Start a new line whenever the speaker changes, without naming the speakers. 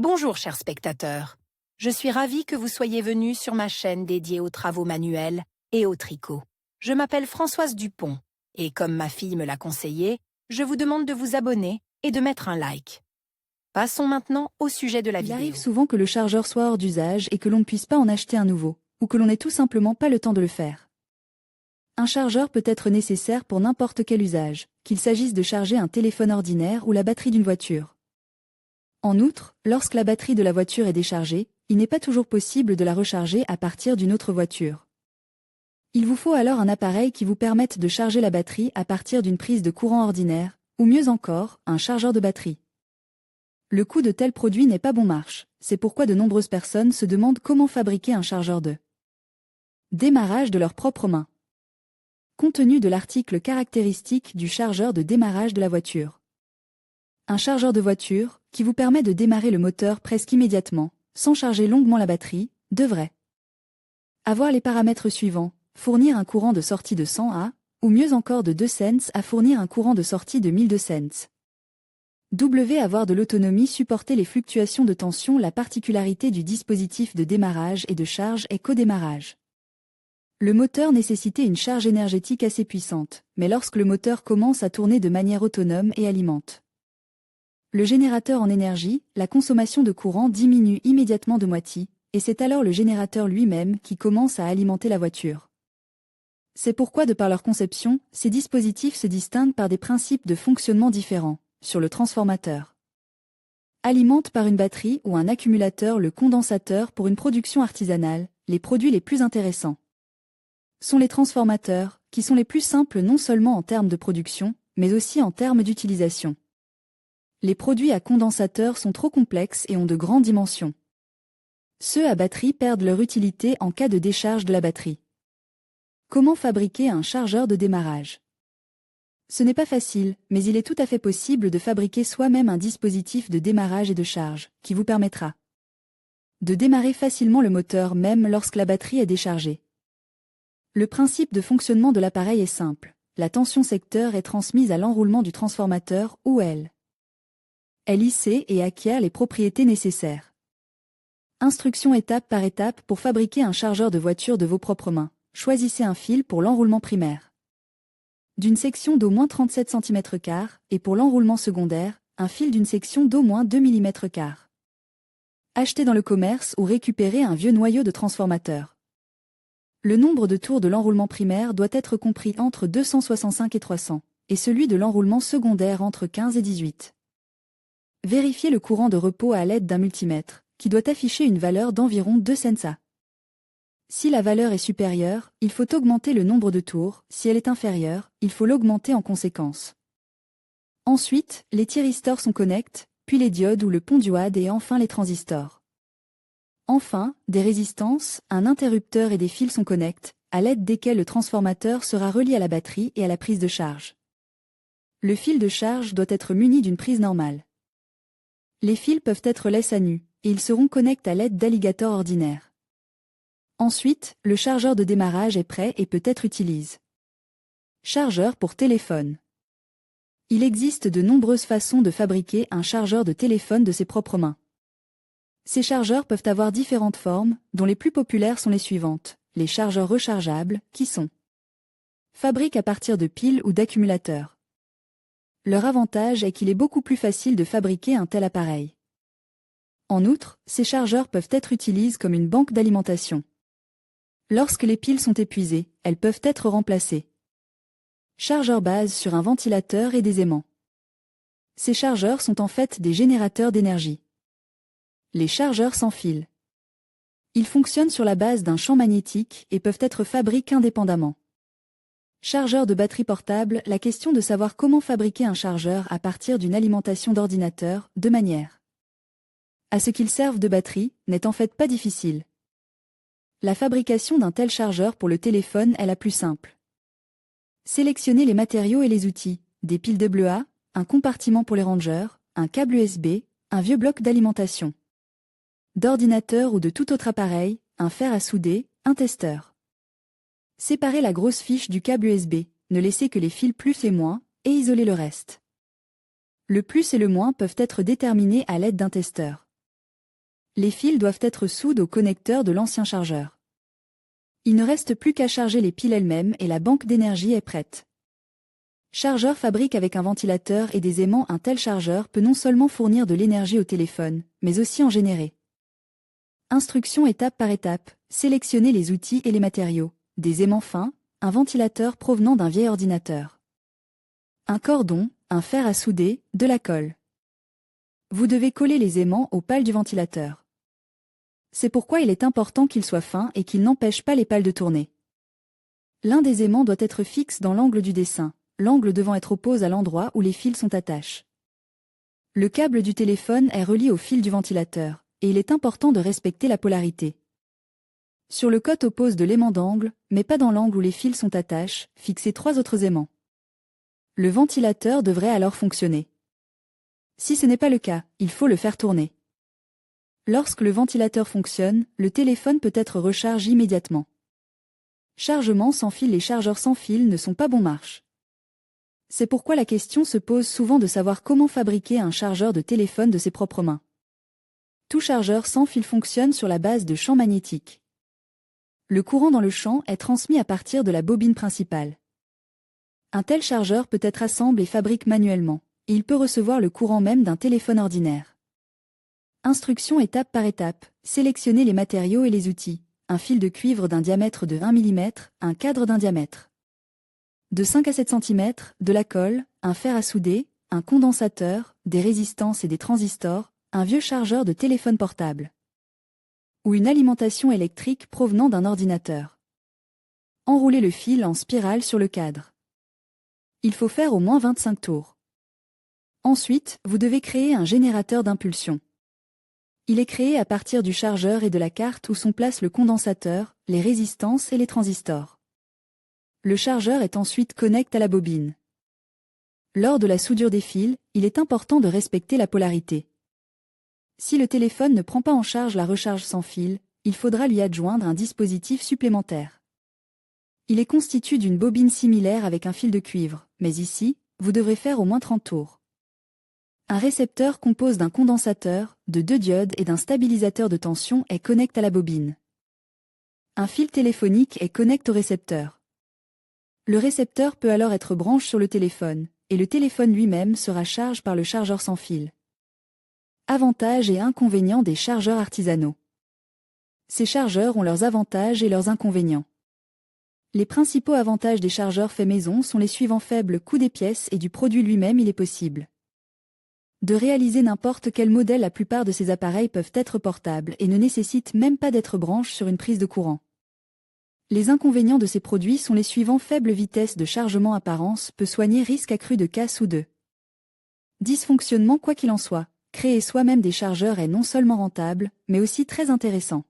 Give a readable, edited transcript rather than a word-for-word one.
Bonjour chers spectateurs, je suis ravie que vous soyez venus sur ma chaîne dédiée aux travaux manuels et au tricot. Je m'appelle Françoise Dupont et comme ma fille me l'a conseillé, je vous demande de vous abonner et de mettre un like. Passons maintenant au sujet de la
Il
vidéo.
arrive souvent que le chargeur soit hors d'usage et que l'on ne puisse pas en acheter un nouveau, ou que l'on n'ait tout simplement pas le temps de le faire. Un chargeur peut être nécessaire pour n'importe quel usage, qu'il s'agisse de charger un téléphone ordinaire ou la batterie d'une voiture. En outre, lorsque la batterie de la voiture est déchargée, il n'est pas toujours possible de la recharger à partir d'une autre voiture. Il vous faut alors un appareil qui vous permette de charger la batterie à partir d'une prise de courant ordinaire, ou mieux encore, un chargeur de batterie. Le coût de tels produits n'est pas bon marche, c'est pourquoi de nombreuses personnes se demandent comment fabriquer un chargeur de démarrage de leurs propres mains. Compte tenu de l'article caractéristique du chargeur de démarrage de la voiture. Un chargeur de voiture, qui vous permet de démarrer le moteur presque immédiatement, sans charger longuement la batterie, devrait avoir les paramètres suivants, fournir un courant de sortie de 100 A, ou mieux encore de 2 cents à fournir un courant de sortie de 1200 cents. Avoir de l'autonomie, supporter les fluctuations de tension. La particularité du dispositif de démarrage et de charge est qu'au démarrage, le moteur nécessitait une charge énergétique assez puissante, mais lorsque le moteur commence à tourner de manière autonome et alimente le générateur en énergie, la consommation de courant diminue immédiatement de moitié, et c'est alors le générateur lui-même qui commence à alimenter la voiture. C'est pourquoi de par leur conception, ces dispositifs se distinguent par des principes de fonctionnement différents. Sur le transformateur, alimente par une batterie ou un accumulateur. Le condensateur pour une production artisanale. Les produits les plus intéressants sont les transformateurs, qui sont les plus simples non seulement en termes de production, mais aussi en termes d'utilisation. Les produits à condensateur sont trop complexes et ont de grandes dimensions. Ceux à batterie perdent leur utilité en cas de décharge de la batterie. Comment fabriquer un chargeur de démarrage ? Ce n'est pas facile, mais il est tout à fait possible de fabriquer soi-même un dispositif de démarrage et de charge, qui vous permettra de démarrer facilement le moteur même lorsque la batterie est déchargée. Le principe de fonctionnement de l'appareil est simple. La tension secteur est transmise à l'enroulement du transformateur où elle est lissée et acquiert les propriétés nécessaires. Instruction étape par étape pour fabriquer un chargeur de voiture de vos propres mains. Choisissez un fil pour l'enroulement primaire d'une section d'au moins 37 cm² et pour l'enroulement secondaire, un fil d'une section d'au moins 2 mm². Achetez dans le commerce ou récupérez un vieux noyau de transformateur. Le nombre de tours de l'enroulement primaire doit être compris entre 265 et 300, et celui de l'enroulement secondaire entre 15 et 18. Vérifiez le courant de repos à l'aide d'un multimètre, qui doit afficher une valeur d'environ 2 cents A. Si la valeur est supérieure, il faut augmenter le nombre de tours, si elle est inférieure, il faut l'augmenter en conséquence. Ensuite, les thyristors sont connectés, puis les diodes ou le pont-dioide et enfin les transistors. Enfin, des résistances, un interrupteur et des fils sont connectés, à l'aide desquels le transformateur sera relié à la batterie et à la prise de charge. Le fil de charge doit être muni d'une prise normale. Les fils peuvent être laissés à nu, et ils seront connectés à l'aide d'alligators ordinaires. Ensuite, le chargeur de démarrage est prêt et peut être utilisé. Chargeur pour téléphone. Il existe de nombreuses façons de fabriquer un chargeur de téléphone de ses propres mains. Ces chargeurs peuvent avoir différentes formes, dont les plus populaires sont les suivantes. Les chargeurs rechargeables, qui sont fabriqués à partir de piles ou d'accumulateurs. Leur avantage est qu'il est beaucoup plus facile de fabriquer un tel appareil. En outre, ces chargeurs peuvent être utilisés comme une banque d'alimentation. Lorsque les piles sont épuisées, elles peuvent être remplacées. Chargeurs base sur un ventilateur et des aimants. Ces chargeurs sont en fait des générateurs d'énergie. Les chargeurs sans fil. Ils fonctionnent sur la base d'un champ magnétique et peuvent être fabriqués indépendamment. Chargeur de batterie portable. La question de savoir comment fabriquer un chargeur à partir d'une alimentation d'ordinateur, de manière à ce qu'il serve de batterie, n'est en fait pas difficile. La fabrication d'un tel chargeur pour le téléphone est la plus simple. Sélectionnez les matériaux et les outils, des piles de bleuat, un compartiment pour les rangeurs, un câble USB, un vieux bloc d'alimentation d'ordinateur ou de tout autre appareil, un fer à souder, un testeur. Séparez la grosse fiche du câble USB, ne laissez que les fils plus et moins, et isolez le reste. Le plus et le moins peuvent être déterminés à l'aide d'un testeur. Les fils doivent être soudés au connecteur de l'ancien chargeur. Il ne reste plus qu'à charger les piles elles-mêmes et la banque d'énergie est prête. Chargeur fabrique avec un ventilateur et des aimants. Un tel chargeur peut non seulement fournir de l'énergie au téléphone, mais aussi en générer. Instruction étape par étape, sélectionnez les outils et les matériaux, des aimants fins, un ventilateur provenant d'un vieil ordinateur. Un cordon, un fer à souder, de la colle. Vous devez coller les aimants aux pales du ventilateur. C'est pourquoi il est important qu'ils soient fins et qu'ils n'empêchent pas les pales de tourner. L'un des aimants doit être fixe dans l'angle du dessin, l'angle devant être opposé à l'endroit où les fils sont attachés. Le câble du téléphone est relié au fil du ventilateur, et il est important de respecter la polarité. Sur le côté oppose de l'aimant d'angle, mais pas dans l'angle où les fils sont attachés, fixez 3 autres aimants. Le ventilateur devrait alors fonctionner. Si ce n'est pas le cas, il faut le faire tourner. Lorsque le ventilateur fonctionne, le téléphone peut être rechargé immédiatement. Chargement sans fil. Les chargeurs sans fil ne sont pas bon marche. C'est pourquoi la question se pose souvent de savoir comment fabriquer un chargeur de téléphone de ses propres mains. Tout chargeur sans fil fonctionne sur la base de champs magnétiques. Le courant dans le champ est transmis à partir de la bobine principale. Un tel chargeur peut être assemblé et fabriqué manuellement, et il peut recevoir le courant même d'un téléphone ordinaire. Instruction étape par étape, sélectionnez les matériaux et les outils, un fil de cuivre d'un diamètre de 1 mm, un cadre d'un diamètre de 5 à 7 cm, de la colle, un fer à souder, un condensateur, des résistances et des transistors, un vieux chargeur de téléphone portable ou une alimentation électrique provenant d'un ordinateur. Enroulez le fil en spirale sur le cadre. Il faut faire au moins 25 tours. Ensuite, vous devez créer un générateur d'impulsion. Il est créé à partir du chargeur et de la carte où sont placés le condensateur, les résistances et les transistors. Le chargeur est ensuite connecté à la bobine. Lors de la soudure des fils, il est important de respecter la polarité. Si le téléphone ne prend pas en charge la recharge sans fil, il faudra lui adjoindre un dispositif supplémentaire. Il est constitué d'une bobine similaire avec un fil de cuivre, mais ici, vous devrez faire au moins 30 tours. Un récepteur compose d'un condensateur, de 2 diodes et d'un stabilisateur de tension et connecte à la bobine. Un fil téléphonique est connecté au récepteur. Le récepteur peut alors être branché sur le téléphone, et le téléphone lui-même sera chargé par le chargeur sans fil. Avantages et inconvénients des chargeurs artisanaux. Ces chargeurs ont leurs avantages et leurs inconvénients. Les principaux avantages des chargeurs faits maison sont les suivants. Faible coût des pièces et du produit lui-même. Il est possible de réaliser n'importe quel modèle. La plupart de ces appareils peuvent être portables et ne nécessitent même pas d'être branchés sur une prise de courant. Les inconvénients de ces produits sont les suivants. Faible vitesse de chargement. Apparence peut soigner risque accru de casse ou de dysfonctionnement. Quoi qu'il en soit, créer soi-même des chargeurs est non seulement rentable, mais aussi très intéressant.